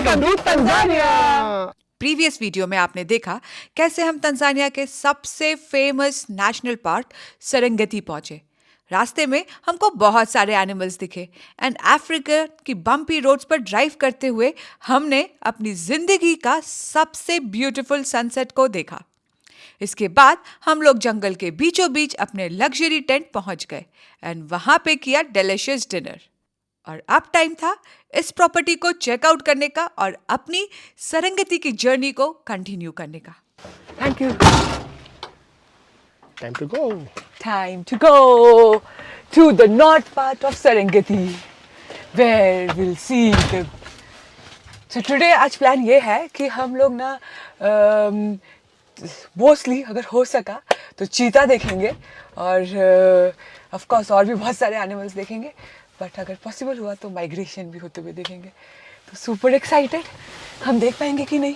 Welcome to Tanzania. Previous video में आपने देखा कैसे हम तंजानिया के सबसे फेमस नेशनल पार्क सेरेंगेटी पहुंचे। रास्ते में हमको बहुत सारे एनिमल्स दिखे एंड अफ्रीका की बम्पी रोड्स पर ड्राइव करते हुए हमने अपनी जिंदगी का सबसे ब्यूटीफुल सनसेट को देखा। इसके बाद हम लोग जंगल के बीचों बीच अपने लग्जरी टेंट पहुंच गए एंड वहां पे किया डिलीशियस डिनर। और अब टाइम था इस प्रॉपर्टी को चेकआउट करने का और अपनी सेरेंगेटी की जर्नी को कंटिन्यू करने का। Thank you. Time to go. Time to go to the north part of Serengeti, where we'll see the. So today आज प्लान ये है कि हम लोग ना मोस्टली अगर हो सका तो चीता देखेंगे और ऑफ कोर्स और भी बहुत सारे एनिमल्स देखेंगे, बट अगर पॉसिबल हुआ तो माइग्रेशन भी होते हुए देखेंगे। तो सुपर एक्साइटेड। हम देख पाएंगे कि नहीं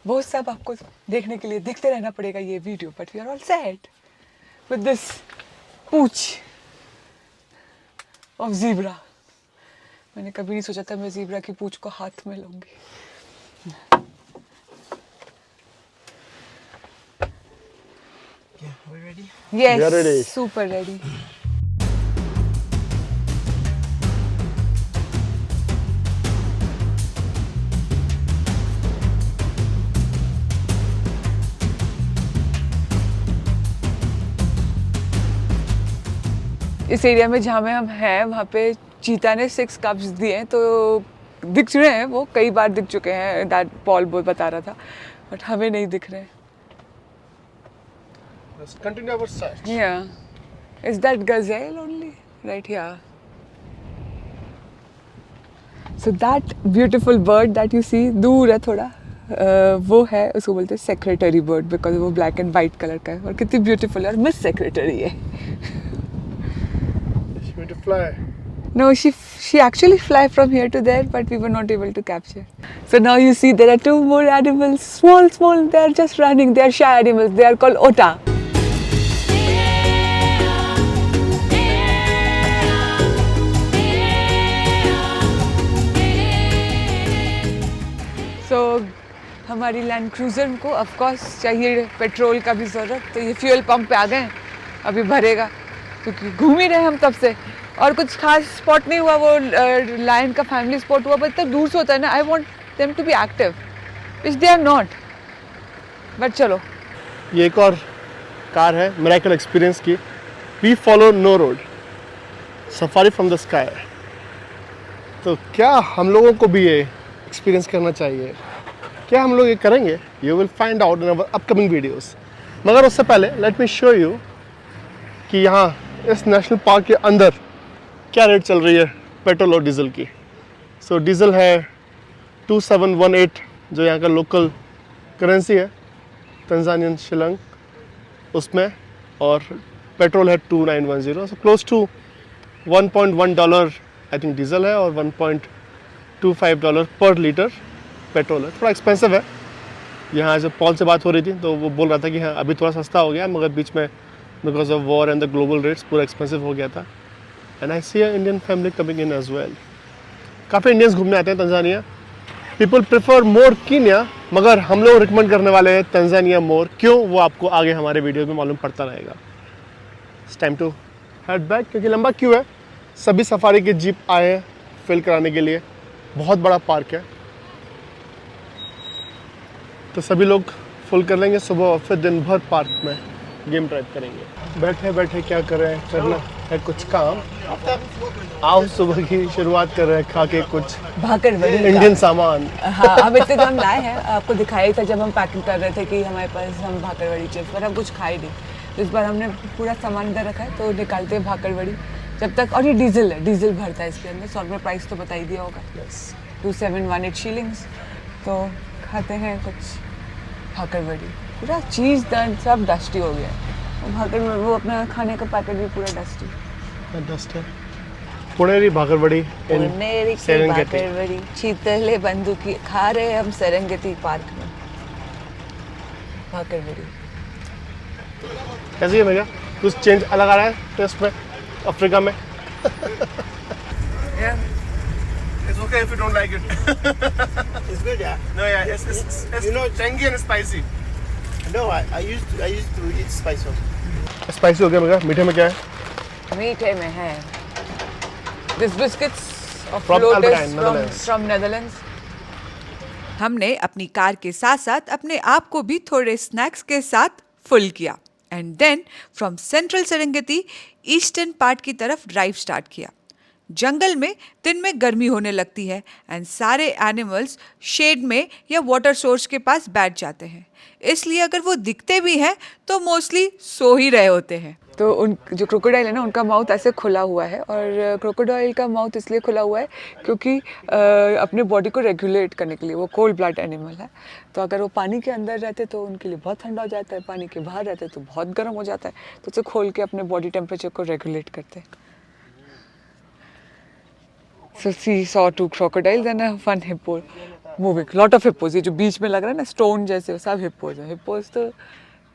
वो सब आपको देखने के लिए देखते रहना पड़ेगा ये video, but we are all set with this पूंछ ऑफ ज़ीब्रा। मैंने कभी नहीं सोचा था मैं ज़ीब्रा की पूंछ को हाथ में लूंगी। Yeah, we ready? Yes, We are ready. super ready. इस एरिया में जहाँ में हम हैं वहाँ पे चीता ने 6 कप्स दिए हैं, तो दिख चुके हैं, वो कई बार दिख चुके हैं। दैट पॉल बता रहा था, बट हमें नहीं दिख रहे हैं। Let's continue our search. Yeah, is that gazelle only right here? So that beautiful bird that you see दूर है थोड़ा, वो है, उसको बोलते हैं सेक्रेटरी बर्ड, बिकॉज वो ब्लैक एंड वाइट कलर का है और कितनी ब्यूटीफुल है और मिस सेक्रेटरी है। She went to fly. No, she actually fly from here to there, but we were not able to capture. So now you see there are 2 more animals, small. They are just running. They are shy animals. They are called ota. So हमारी land cruiser को of course चाहिए petrol का भी ज़रूरत, तो ये fuel pump पे आ गए, अभी भरेगा, क्योंकि घूम ही रहे हम तब से और कुछ खास स्पॉट नहीं हुआ। वो लायन का फैमिली स्पॉट हुआ, पर इतना दूर से होता है ना। I want them to be active, which they are not, but चलो। ये एक और कार है मिरेकल एक्सपीरियंस की। We follow no road, safari from the sky. तो क्या हम लोगों को भी ये एक्सपीरियंस करना चाहिए? क्या हम लोग ये करेंगे? You will find out in our upcoming videos. मगर उससे पहले लेट मी शो यू कि यहाँ इस नेशनल पार्क के अंदर क्या रेट चल रही है पेट्रोल और डीजल की। सो डीजल है 2718 जो यहाँ का लोकल करेंसी है, तंजानियन शिलिंग उसमें, और पेट्रोल है 2910। So close to $1.1 I think diesel है और $1.25 पर लीटर पेट्रोल है। थोड़ा एक्सपेंसिव है। यहाँ जब पॉल से बात हो रही थी तो वो बोल रहा था कि हाँ अभी थोड़ा सस्ता हो गया, मगर बीच में because of war and the global rates पूरा एक्सपेंसिव हो गया था। And I see Indian family coming in as well. काफ़ी इंडियंस घूमने आते हैं Tanzania. People prefer more Kenya, मगर हम लोग रिकमेंड करने वाले हैं तंजानिया मोर। क्यों, वो आपको आगे हमारे वीडियो में मालूम पड़ता रहेगा। It's time to head back, क्योंकि लंबा क्यू है। सभी सफारी के जीप आए हैं फिल कराने के लिए। बहुत बड़ा पार्क है, तो सभी लोग फुल कर लेंगे सुबह और फिर दिन भर पार्क में गेम ड्राइव करेंगे। बैठे बैठे क्या कर रहे हैं, करना है कुछ काम। आओ सुबह की शुरुआत कर रहे हैं खा के कुछ भाकरवड़ी इंडियन सामान। हाँ, अब इतने तो हम लाए हैं, आपको दिखाया ही था जब हम पैकिंग कर रहे थे कि हमारे पास हम भाकरवड़ी चिप्स, पर हम कुछ खाए नहीं। तो इस बार हमने पूरा सामान इधर रखा है, तो निकालते हैं भाकरवड़ी जब तक। और ये डीजल है, डीजल भरता है इसके अंदर। 100 रुपये प्राइस तो बता ही दिया होगा, 2718 शिलिंग्स। तो खाते हैं कुछ भाकरवड़ी। पूरा चीज़ सब डस्टी हो गया है। भाकरवड़ी वो अपना खाने का पैकेट भी पूरा डस्टी। डस्ट है। पुणेरी भाकरवड़ी पुणेरी की भाकरवड़ी, चीतले बंदूकी खा रहे हम सेरेंगेटी पार्क में भाकरवड़ी। कैसी है भैया? कुछ चेंज अलग आ रहा है टेस्ट में अफ्रीका में? It's okay if you don't like it. It's good, yeah. No, yeah, it's You know, tangy and spicy. No, I used to eat spice also. Spicy हो गया मगर मीठे में क्या है? मीठे में है this biscuits of From lotus Albert Netherlands. From Netherlands. हमने अपनी कार के साथ साथ अपने आप को भी थोड़े स्नैक्स के साथ फुल किया and then from central Serengeti eastern part की तरफ ड्राइव स्टार्ट किया। जंगल में दिन में गर्मी होने लगती है एंड सारे एनिमल्स शेड में या वाटर सोर्स के पास बैठ जाते हैं, इसलिए अगर वो दिखते भी हैं तो मोस्टली सो ही रहे होते हैं। तो उन जो क्रोकोडाइल है ना, उनका माउथ ऐसे खुला हुआ है, और क्रोकोडाइल का माउथ इसलिए खुला हुआ है क्योंकि अपने बॉडी को रेगुलेट करने के लिए वो कोल्ड ब्लड एनिमल है। तो अगर वो पानी के अंदर रहते तो उनके लिए बहुत ठंडा हो जाता है, पानी के बाहर रहते तो बहुत गर्म हो जाता है, तो उसे खोल के अपने बॉडी टेम्परेचर को रेगुलेट करते हैं। So she saw 2 crocodiles and a 1 hippo moving. Lot of hippos. ये जो बीच में लग रहा है ना स्टोन जैसे, वो सब हिप्पोज हैं। हिप्पोज तो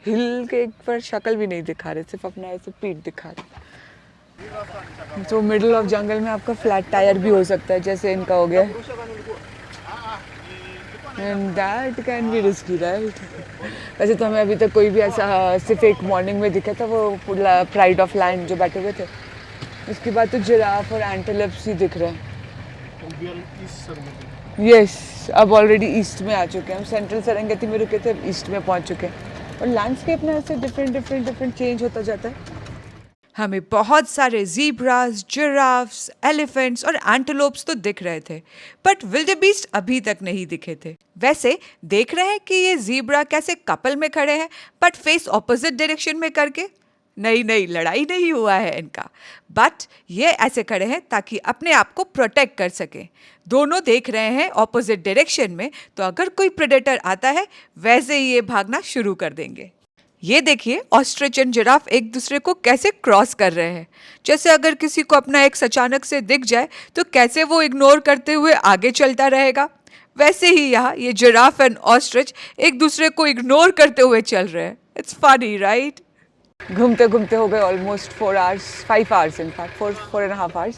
हिल के एक पर शक्ल भी नहीं दिखा रहे, सिर्फ अपना ऐसे पीठ दिखा रहे। तो मिडिल ऑफ जंगल में आपका फ्लैट टायर भी हो सकता है, जैसे इनका हो गया। And that can be risky, right? वैसे तो हमें अभी तक कोई भी ऐसा सिर्फ एक मॉर्निंग में दिखा था, वो प्राइड ऑफ लैंड जो बैठे हुए थे। उसके बाद तो जिराफ और एंटेलोप्स ही दिख रहे हैं। यस, अब ऑलरेडी ईस्ट में आ चुके हैं हम। सेंट्रल सेरेंगेटी में रुके थे, अब ईस्ट में पहुंच चुके हैं। और लैंडस्केप में ऐसे डिफरेंट चेंज होता जाता है। हमें बहुत सारे ज़ीब्रास, जिराफ्स, एलिफेंट्स और एंटेलोप्स तो दिख रहे थे, बट विल्डेबीस्ट अभी तक नहीं दिखे थे। वैसे देख रहे हैं कि ये ज़ीब्रा कैसे कपल में खड़े हैं, बट फेस ऑपोजिट डायरेक्शन में करके। नहीं, लड़ाई नहीं हुआ है इनका, बट ये ऐसे खड़े हैं ताकि अपने आप को प्रोटेक्ट कर सकें। दोनों देख रहे हैं ऑपोजिट डायरेक्शन में, तो अगर कोई प्रेडेटर आता है वैसे ही ये भागना शुरू कर देंगे। ये देखिए ऑस्ट्रिच एंड जिराफ एक दूसरे को कैसे क्रॉस कर रहे हैं। जैसे अगर किसी को अपना एक्स अचानक से दिख जाए तो कैसे वो इग्नोर करते हुए आगे चलता रहेगा, वैसे ही यहाँ ये जिराफ एंड ऑस्ट्रिच एक दूसरे को इग्नोर करते हुए चल रहे हैं। It's funny, right? घूमते घूमते हो गए almost 4 hours, 5 hours in fact, 4.5 hours,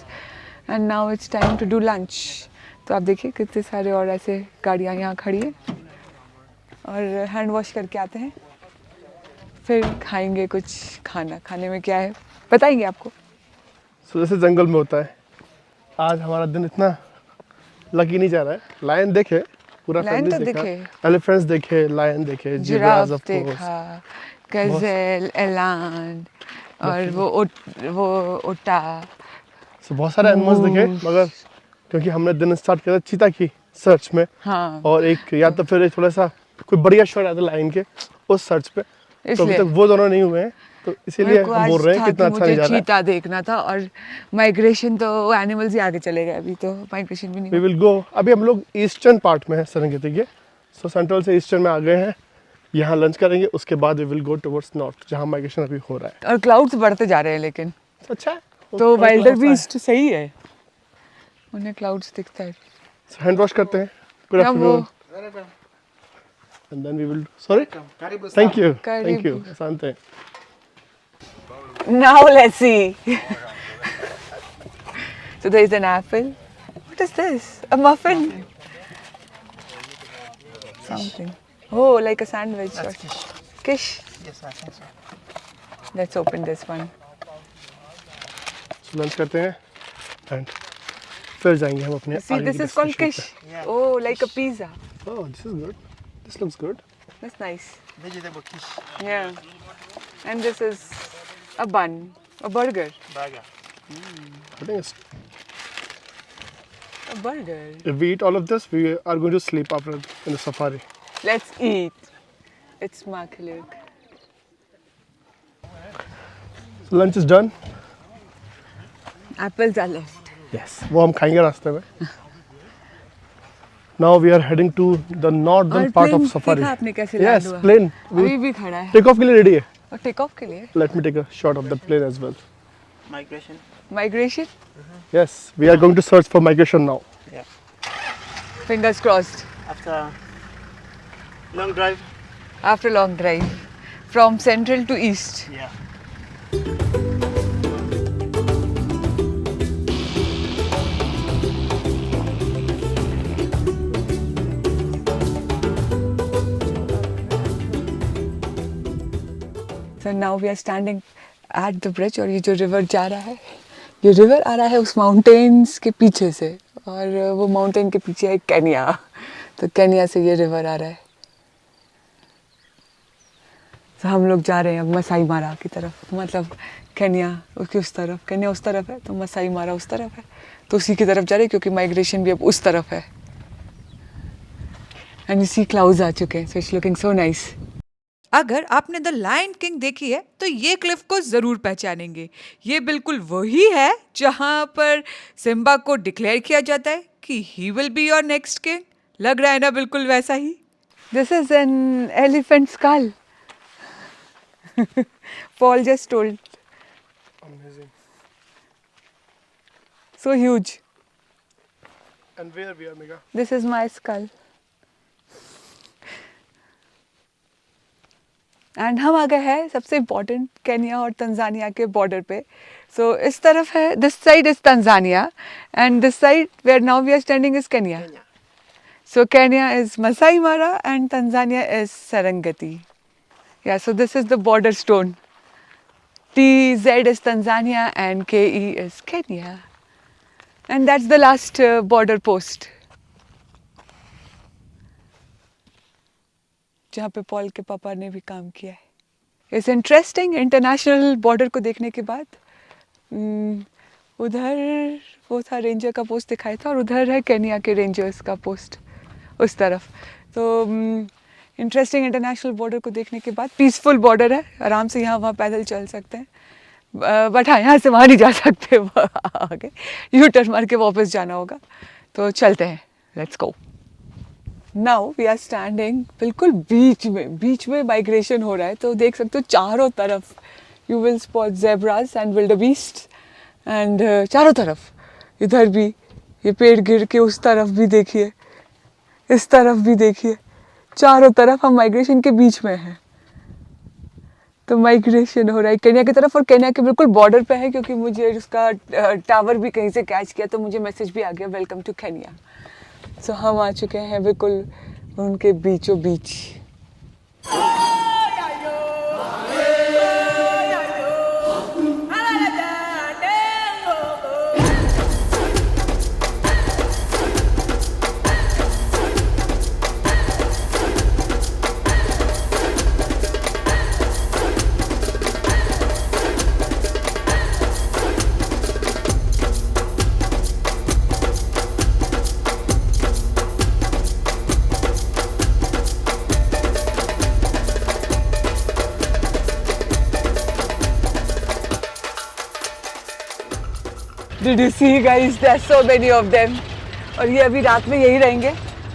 and now it's time to do lunch. तो आप देखिए कितने सारे और ऐसे गाड़ियाँ यहाँ खड़ी हैं, और हैंड वॉश करके आते हैं, फिर खाएंगे कुछ खाना। खाने में क्या है बताएंगे आपको। So, जैसे जंगल में होता है, आज हमारा दिन इतना लकी नहीं जा रहा है। लायन देखे, पूरा लायन फैमिली तो देखा, दिखे, एलिफेंट्स देखे, लायन देखे, जिराफ ऑफ कोर्स, देखा, गजेल, एलान, और वो ओटा। so, बहुत सारे एनिमल्स देखे, मगर क्योंकि हमने दिन स्टार्ट किया था चीता की सर्च में, हाँ, और एक या तो फिर थोड़ा सा कोई बढ़िया शॉट आया था लायन के उस सर्च पे, तो अभी इसलिए तक वो दोनों नहीं हुए हैं, तो इसीलिए मेरे को हम आज बोल रहे हैं था कितना कि अच्छा नहीं जा मुझे रहा है। चीता देखना था, और माइग्रेशन तो एनिमल्स ही आगे चले गए, अभी तो माइग्रेशन भी नहीं वी हुआ। विल गो, अभी हम लोग ईस्टर्न पार्ट में है सेरेंगेटी के, सो सेंट्रल से ईस्टर्न में आ गए हैं। यहाँ लंच करेंगे, उसके बाद we will go towards north, जहाँ माइग्रेशन अभी हो रहा है। और क्लाउड्स बढ़ते जा रहे हैं, लेकिन अच्छा है, तो वाइल्डर बीस्ट सही है, उन्हें क्लाउड्स दिखता है। हैंड वॉश करते हैं। गुड क्या वो afternoon, and then we will, sorry, thank you, Karibu. शांत है। Now let's see. So there is an apple. What is this? A muffin? Something. Oh, like a sandwich. That's kish. Kish. Yes, I think so. Let's open this one. Lunch करते हैं and फिर जाएंगे हम अपने See, आगे this की is called destination kish. Yeah. Oh, like a pizza. पे। Oh, this is good. This looks good. That's nice. Vegetable kish. Yeah. And this is a bun, a burger. Burger. I think it's, A burger. if we eat all of this, we are going to sleep after in the safari. Let's eat. It's makkelijk. So lunch is done. Apples are left. Yes. वो हम खाएंगे रास्ते में. Now we are heading to the northern और part of plane safari. देखा आपने कैसे Yes, land हुआ? plane. अभी We भी खड़ा है। take off के लिए ready है. और टेक ऑफ के लिए Let me take a shot of the plane as well. Migration. Migration, Yes, we are going to search for migration now. Yeah. Fingers crossed, After long drive. After long drive from central to east. Yeah. So now we are standing at the bridge और ये जो river जा रहा है, ये river आ रहा है उस mountains के पीछे से और वो mountain के पीछे है केन्या, तो केन्या से ये river आ रहा है। तो हम लोग जा रहे हैं अब मसाई मारा की तरफ, मतलब केन्या उसकी उस तरफ, केन्या उस तरफ है तो मसाई मारा उस तरफ है, तो उसी की तरफ जा रहे हैं क्योंकि माइग्रेशन भी अब उस तरफ है। एंड यू सी क्लाउड्स आ चुके हैं, so it's looking so nice. अगर आपने द लायन किंग देखी है तो ये क्लिफ को जरूर पहचानेंगे। ये बिल्कुल वही है जहां पर सिम्बा को डिक्लेयर किया जाता है कि he will be your next king. लग रहा है ना बिल्कुल वैसा ही। This is an elephant skull. Paul just told. Amazing. So huge. And where we are, Mega? This is my skull. And हम आ गए हैं सबसे इम्पोर्टेंट केन्या और तंजानिया के बॉर्डर पे। सो इस तरफ है, this side is Tanzania and this side where now we are standing is Kenya. So Kenya is Masai Mara and Tanzania is Serengeti. Yeah, so this is the border stone. TZ is Tanzania and KE is Kenya. And that's the last border post. जहाँ पे Paul के पापा ने भी काम किया है। It's interesting, international border को देखने के बाद उधर वो था रेंजर का पोस्ट दिखाया था और उधर है केन्या के रेंजर्स का पोस्ट उस तरफ। तो इंटरेस्टिंग इंटरनेशनल बॉर्डर को देखने के बाद पीसफुल बॉर्डर है, आराम से यहाँ वहाँ पैदल चल सकते हैं। बट हाँ, यहाँ से वहाँ नहीं जा सकते, आगे यू टर्न मार के वापस जाना होगा। तो चलते हैं, let's go. Now we are standing बिल्कुल बीच में माइग्रेशन हो रहा है। तो देख सकते हो चारों तरफ you will spot zebras and wildebeest and चारों तरफ, इधर भी ये पेड़ गिर के उस तरफ भी देखिए, इस तरफ भी देखिए, चारों तरफ हम माइग्रेशन के बीच में हैं। तो माइग्रेशन हो रहा है केन्या की तरफ और केन्या के बिल्कुल बॉर्डर पे है, क्योंकि मुझे उसका टावर भी कहीं से कैच किया तो मुझे मैसेज भी आ गया वेलकम टू केन्या। सो हम आ चुके हैं बिल्कुल उनके बीचों बीच। Did you see guys? There's so many of them. और ये अभी रात में यही रहेंगे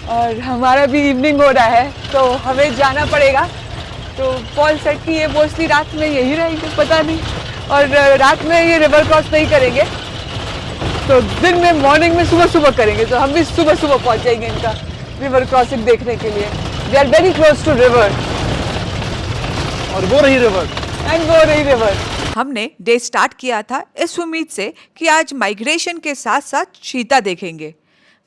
और हमारा भी इवनिंग हो रहा है तो हमें जाना पड़ेगा। तो पॉल सेट कि ये मोस्टली रात में यही रहेंगे, पता नहीं, और रात में ये रिवर क्रॉस नहीं करेंगे, तो दिन में मॉर्निंग में सुबह करेंगे। तो हम भी सुबह पहुंच जाएंगे इनका रिवर क्रॉसिंग देखने के लिए। They are very close to river और वो रही रिवर एंड वो रही रिवर। हमने डे स्टार्ट किया था इस उम्मीद से कि आज माइग्रेशन के साथ साथ चीता देखेंगे।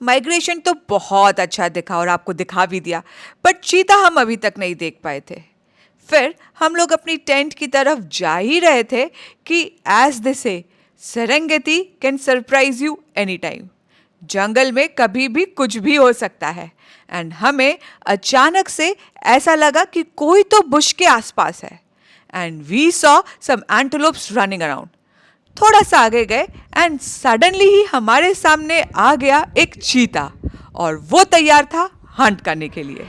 माइग्रेशन तो बहुत अच्छा दिखा और आपको दिखा भी दिया, बट चीता हम अभी तक नहीं देख पाए थे। फिर हम लोग अपनी टेंट की तरफ जा ही रहे थे कि as they say Serengeti can surprise you any time. जंगल में कभी भी कुछ भी हो सकता है एंड हमें अचानक से ऐसा लगा कि कोई तो बुश के आसपास है and we saw some antelopes running around. थोड़ा सा आगे गए एंड सडनली ही हमारे सामने आ गया एक चीता और वो तैयार था हंट करने के लिए।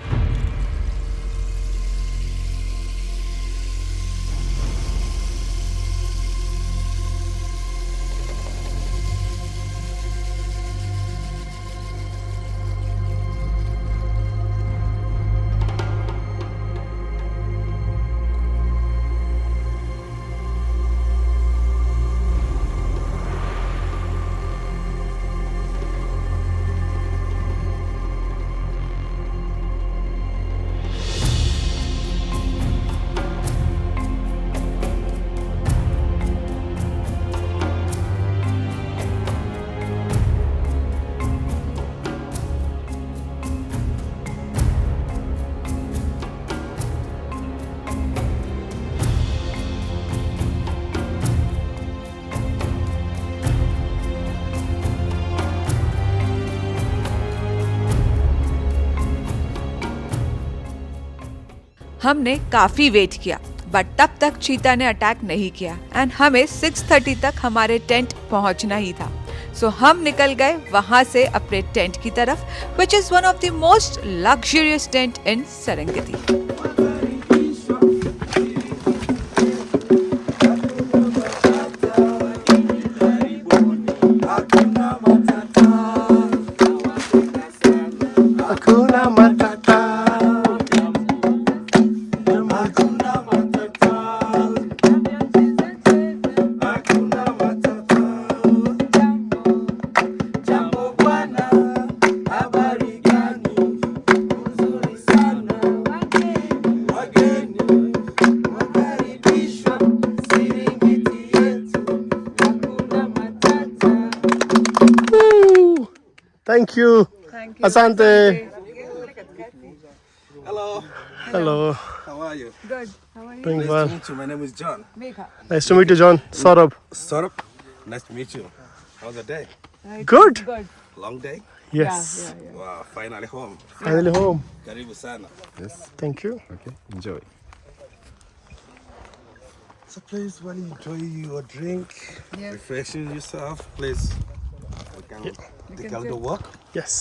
हमने काफी वेट किया बट तब तक चीता ने अटैक नहीं किया एंड हमें 6:30 तक हमारे टेंट पहुंचना ही था। सो हम निकल गए वहां से अपने टेंट की तरफ, which is one of the most luxurious tent in Serengeti. Hakuna Matata. Thank you. Thank Asante. Hello. Hello. How are you? Good. How are you? Doing Nice well. to meet you. My name is John. Megha. Nice to meet you, John. Saurabh. Saurabh. Nice to meet you. How's the day? Good. Good. Long day? Yes. Yeah. Wow, finally home. Finally home. Karibu sana. Yes. Thank you. Okay, enjoy. So please, while you enjoy your drink, refreshing yourself, please. We can take a little walk. Yes.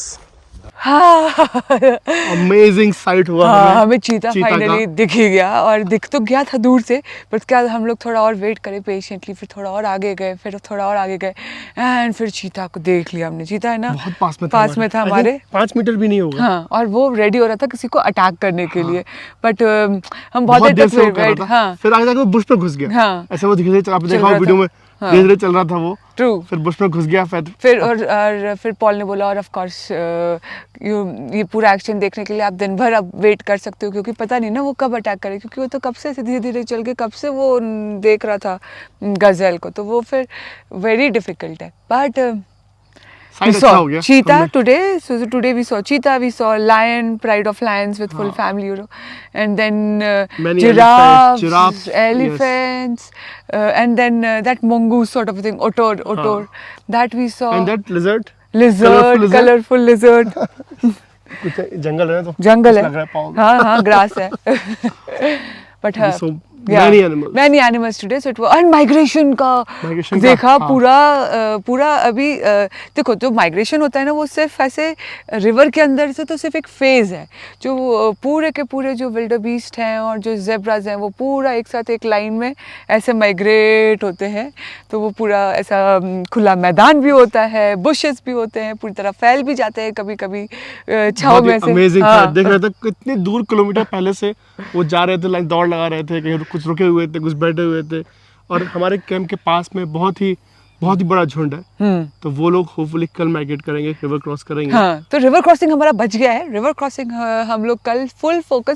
Amazing sight हुआ हाँ, हमें चीता चीता finally का। दिख ही गया, और दिख तो गया था दूर से, पर उसके बाद हम लोग थोड़ा और वेट करे पेशेंटली, फिर थोड़ा और आगे गए, फिर थोड़ा और आगे गए एंड फिर चीता को देख लिया हमने। चीता है ना बहुत पास में था पास में था I हमारे। think 5 मीटर भी नहीं होगा। हाँ, और वो रेडी हो रहा था किसी को अटैक करने के लिए, बट हम बहुत देर तक से वो कर वेट। रहा था। हाँ, फिर आगे जाके वो बुश पे घुस गया। हाँ। ऐसे वो धीरे धीरे आपने चल देखा रहा वीडियो था। में, हाँ। धीरे धीरे चल रहा था वो। ट्रू। फिर बुश में घुस गया फिर और फिर पॉल ने बोला, और ऑफ कोर्स ये पूरा एक्शन देखने के लिए आप दिन भर अब वेट कर सकते हो, क्योंकि पता नहीं ना वो कब अटैक करे, क्योंकि वो तो कब से धीरे धीरे चल के कब से वो देख रहा था गजल को, तो वो फिर वेरी डिफिकल्ट है। बट we साइड अच्छा saw हो गया। cheetah हमने- today. So today we saw cheetah, we saw lion, pride of lions with full family, you know, and then Many giraffes, giraffes, elephants, and then that mongoose sort of thing, otor, that we saw. And that lizard, lizard, colourful colorful lizard. कुछ जंगल है तो जंगल कुछ है, लग रहा है पाँव में। हाँ ग्रास है। But So many animals. many animals today. So it was, and migration का Migration का, देखा हाँ। पूरा अभी देखो, जो माइग्रेशन होता है ना, वो सिर्फ ऐसे रिवर के अंदर से तो सिर्फ एक फेज है। जो पूरे के पूरे जो विल्डर बीस्ट हैं और जो जेब्राज हैं, वो पूरा एक साथ एक लाइन में ऐसे माइग्रेट होते हैं, तो वो पूरा ऐसा खुला मैदान भी होता है, बुशेस भी होते हैं, पूरी तरह फैल भी जाते हैं कभी कभी छाव में से। अमेजिंग था, हाँ। देख रहे थे कितने दूर किलोमीटर पहले से वो जा रहे थे, लाइन दौड़ लगा रहे थे, कहीं कुछ रुके हुए थे, कुछ बैठे हुए थे, और हमारे कैंप के पास में बहुत ही बड़ा झुंड है। तो वो लोग होपफुली कल माइग्रेट करेंगे, रिवर क्रॉस करेंगे। हाँ, तो रिवर क्रॉसिंग हमारा बच गया है। रिवर क्रॉसिंग हम लोग कल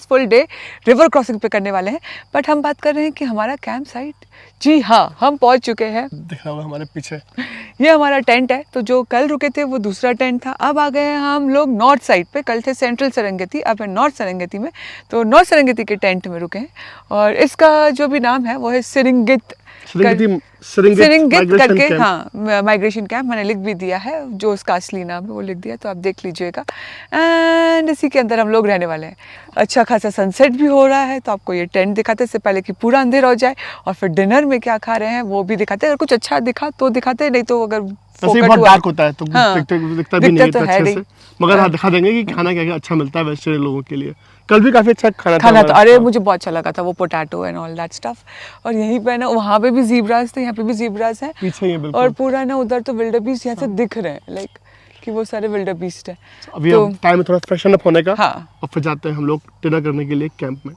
फुल डे रिवर क्रॉसिंग पे करने वाले हैं। बट हम बात कर रहे हैं कि हमारा कैंप साइट, जी हाँ, हम पहुंच चुके हैं। दिख रहा होगा हमारे पीछे, ये हमारा टेंट है। तो जो कल रुके थे वो दूसरा टेंट था। अब आ गए हैं हम लोग नॉर्थ साइड पे। कल थे सेंट्रल सेरेंगेटी, अब है नॉर्थ सेरेंगेटी में। तो नॉर्थ सेरेंगेटी के टेंट में रुके हैं, और इसका जो भी नाम है वो है सिरिंगित करके, हाँ, माइग्रेशन कैंप। मैंने लिख भी दिया है, जो उसका असली नाम है वो लिख दिया, तो आप देख लीजिएगा। एंड इसी के अंदर हम लोग रहने वाले हैं। अच्छा खासा सनसेट भी हो रहा है, तो आपको ये टेंट दिखाते इससे पहले कि पूरा अंधेरा हो जाए, और फिर डिनर में क्या खा रहे हैं वो भी दिखाते। अगर कुछ अच्छा दिखा तो दिखाते, नहीं तो अगर वैसे ही बहुत डार्क होता है तो दिखता भी नहीं दिखता तो इतना है अच्छे नहीं। से, मगर हाँ दिखा देंगे कि खाना क्या क्या अच्छा मिलता है वेजिटेरियन लोगों के लिए। कल भी काफी अच्छा खाना था तो अरे मुझे बहुत अच्छा लगा था वो potato and all that stuff. और यहीं पे ना, वहाँ पे भी ज़ीब्रास थे, यहाँ पे भी ज़ीब्रास हैं पीछे ही है बिल्कुल। और पूरा ना उधर तो विल्डर बीस्ट यहाँ से दिख रहे हैं, लाइक कि वो सारे विल्डर बीस्ट हैं। अभी तो टाइम है थोड़ा फ्रेशन अप होने का, हाँ। और फिर जाते हैं हम लोग डिनर करने के लिए कैंप में।